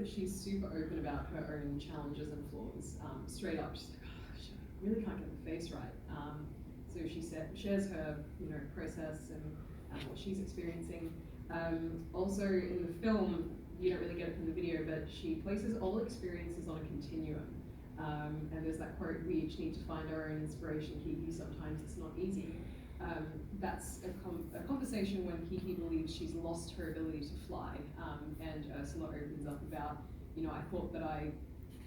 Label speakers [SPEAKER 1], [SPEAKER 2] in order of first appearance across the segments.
[SPEAKER 1] that she's super open about her own challenges and flaws. Straight up, she's like, oh, she really can't get the face right. So she shares her, process and what she's experiencing. Also in the film, you don't really get it from the video, but she places all experiences on a continuum. And there's that quote, we each need to find our own inspiration, Kiki, sometimes it's not easy. That's a conversation when Kiki believes she's lost her ability to fly, and Ursula opens up about, I thought that I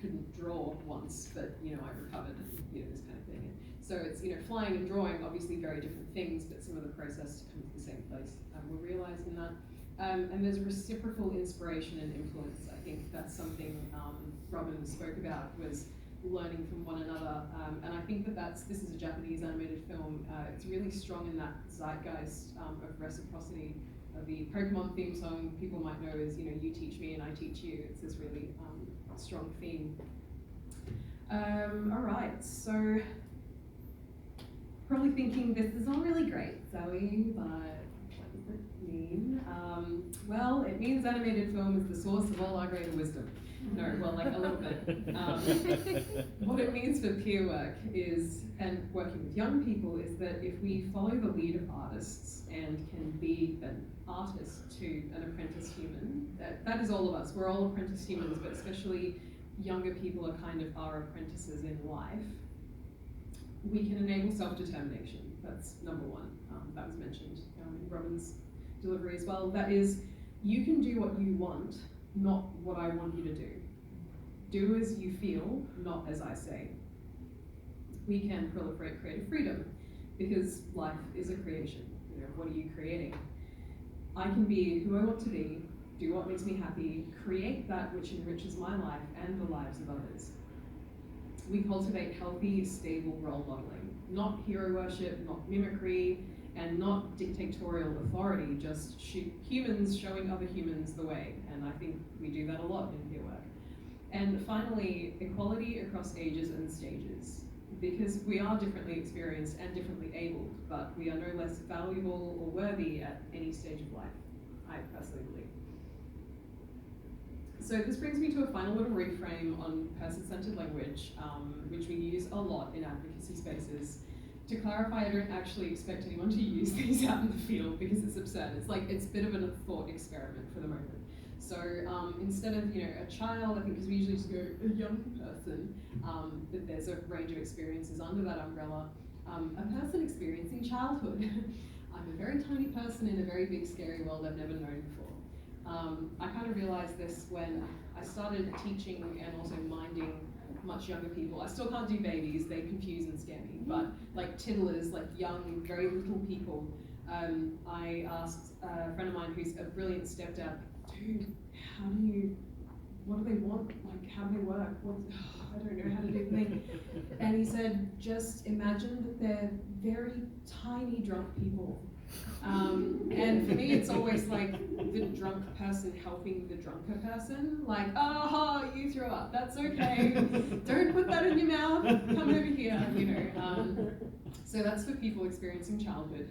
[SPEAKER 1] couldn't draw once, but I recovered, this kind of thing. So it's, flying and drawing, obviously very different things, but some of the process to come to the same place. We're realizing that. And there's reciprocal inspiration and influence. I think that's something Robin spoke about, was learning from one another. And I think this is a Japanese animated film. It's really strong in that zeitgeist of reciprocity. The Pokemon theme song people might know is, you teach me and I teach you. It's this really strong theme. All right, so probably thinking this is all really great, Zoe, but what does it mean? Well, it means animated film is the source of all our greater wisdom. No, well, like a little bit. What it means for peer work is, and working with young people, is that if we follow the lead of artists and can be an artist to an apprentice human, that is all of us. We're all apprentice humans, but especially younger people are kind of our apprentices in life. We can enable self-determination. That's number one. That was mentioned in Robin's delivery as well. That is, you can do what you want, not what I want you to do. Do as you feel, not as I say. We can proliferate creative freedom, because life is a creation. What are you creating? I can be who I want to be, do what makes me happy, create that which enriches my life and the lives of others. We cultivate healthy, stable role modeling, not hero worship, not mimicry, and not dictatorial authority, just humans showing other humans the way. And I think we do that a lot in peer work. And finally, equality across ages and stages, because we are differently experienced and differently abled, but we are no less valuable or worthy at any stage of life, I personally believe. So this brings me to a final little reframe on person-centered language, which we use a lot in advocacy spaces. To clarify, I don't actually expect anyone to use these out in the field because it's absurd. It's a bit of a thought experiment for the moment. So instead of a child, I think because we usually just go a young person, but there's a range of experiences under that umbrella. A person experiencing childhood. I'm a very tiny person in a very big, scary world I've never known before. I kind of realized this when I started teaching and also minding much younger people. I still can't do babies, they confuse and scare me, but like tiddlers, like young, very little people. I asked a friend of mine who's a brilliant stepdad, dude, what do they want? Like, how do they work? I don't know how to do things. And he said, just imagine that they're very tiny drunk people. And for me, it's always like the drunk person helping the drunker person. Like, oh, you threw up, that's okay. Don't put that in your mouth, come over here, So that's for people experiencing childhood.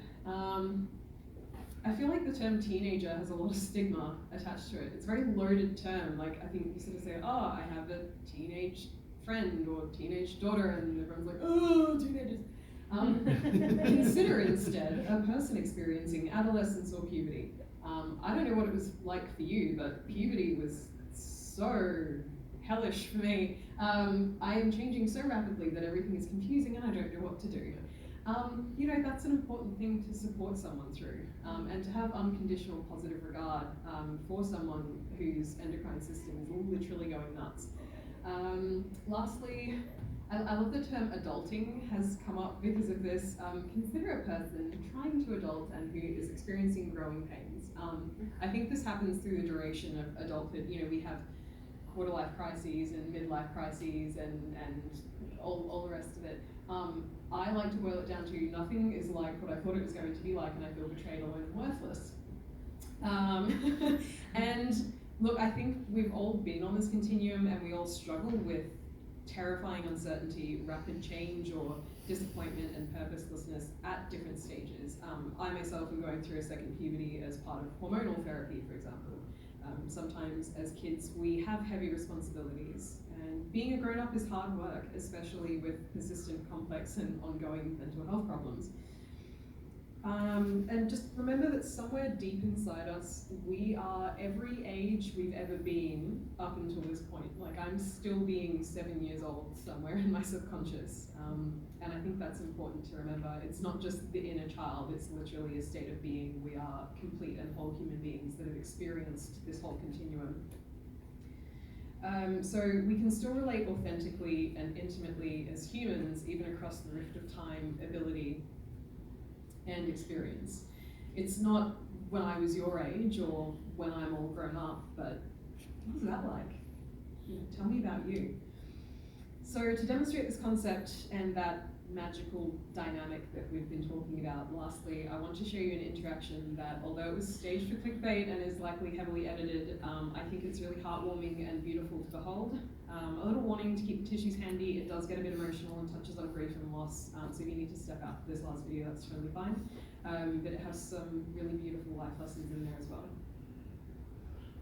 [SPEAKER 1] I feel like the term teenager has a lot of stigma attached to it. It's a very loaded term. Like, I think you sort of say, oh, I have a teenage friend or teenage daughter, and everyone's like, oh, teenagers. Consider instead a person experiencing adolescence or puberty. I don't know what it was like for you, but puberty was so hellish for me. I am changing so rapidly that everything is confusing and I don't know what to do. That's an important thing to support someone through, and to have unconditional positive regard for someone whose endocrine system is literally going nuts. Lastly, I love the term adulting has come up because of this. Consider a person trying to adult and who is experiencing growing pains. I think this happens through the duration of adulthood. We have quarter-life crises and midlife crises and all the rest of it. I like to boil it down to nothing is like what I thought it was going to be like, and I feel betrayed, alone, and worthless. And look, I think we've all been on this continuum and we all struggle with terrifying uncertainty, rapid change, or disappointment and purposelessness at different stages. I myself am going through a second puberty as part of hormonal therapy, for example. Sometimes as kids we have heavy responsibilities, and being a grown-up is hard work, especially with persistent, complex and ongoing mental health problems. And just remember that somewhere deep inside us, we are every age we've ever been up until this point. Like, I'm still being 7 years old somewhere in my subconscious. And I think that's important to remember. It's not just the inner child, it's literally a state of being. We are complete and whole human beings that have experienced this whole continuum. So we can still relate authentically and intimately as humans, even across the rift of time, ability, and experience. It's not when I was your age or when I'm all grown up, but what was that like? Tell me about you. So to demonstrate this concept and that magical dynamic that we've been talking about, lastly, I want to show you an interaction that, although it was staged for clickbait and is likely heavily edited, I think it's really heartwarming and beautiful to behold. A little warning to keep the tissues handy. It does get a bit emotional and touches on grief and loss, so if you need to step out for this last video, that's totally fine. But it has some really beautiful life lessons in there as well.